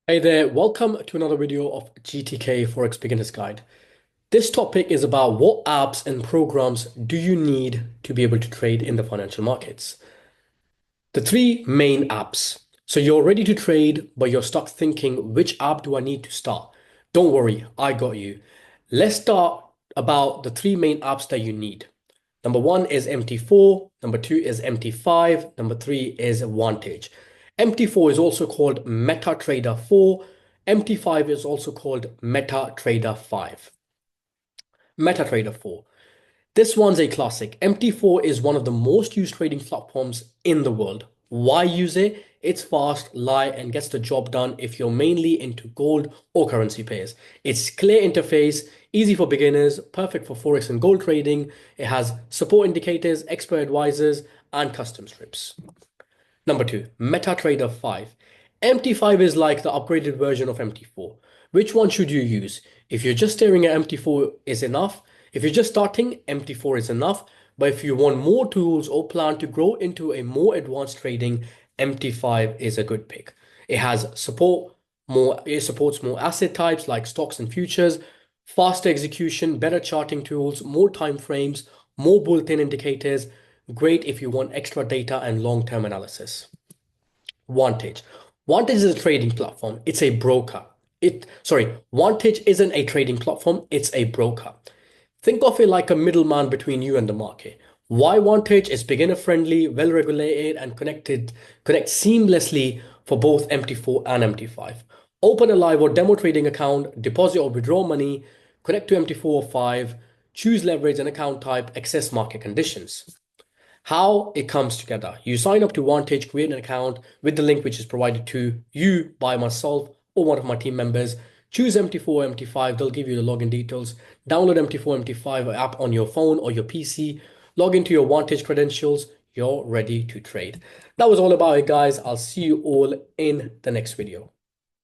Hey there, welcome to another video of GTK Forex Beginner's Guide. This topic is about what apps and programs do you need to be able to trade in the financial markets. The three main apps. So you're ready to trade, but you're stuck thinking, which app do I need to start? Don't worry, I got you. Let's start about the three main apps that you need. Number one is MT4, number two is MT5, number three is Vantage. MT4 is also called MetaTrader 4. MT5 is also called MetaTrader 5. MetaTrader 4. This one's a classic. MT4 is one of the most used trading platforms in the world. Why use it? It's fast, light, and gets the job done if you're mainly into gold or currency pairs. It's clear interface, easy for beginners, perfect for Forex and gold trading. It has support indicators, expert advisors, and custom strips. Number two, MetaTrader 5. MT5 is like the upgraded version of MT4. Which one should you use? If you're just staring at MT4 is enough. If you're just starting, MT4 is enough. But if you want more tools or plan to grow into a more advanced trading, MT5 is a good pick. It supports more asset types like stocks and futures, faster execution, better charting tools, more time frames, more built-in indicators. Great if you want extra data and long-term analysis. Vantage. Vantage is a trading platform. It's a broker. Vantage isn't a trading platform, it's a broker. Think of it like a middleman between you and the market. Why Vantage is beginner friendly, well regulated, and connects seamlessly for both MT4 and MT5. Open a live or demo trading account, deposit or withdraw money, connect to MT4 or 5, choose leverage and account type, access market conditions. How it comes together. You sign up to Vantage, create an account with the link which is provided to you by myself or one of my team members. Choose MT4 or MT5. They'll give you the login details. Download MT4 MT5 app on your phone or your PC. Log into your Vantage credentials. You're ready to trade. That was all about it, guys. I'll see you all in the next video.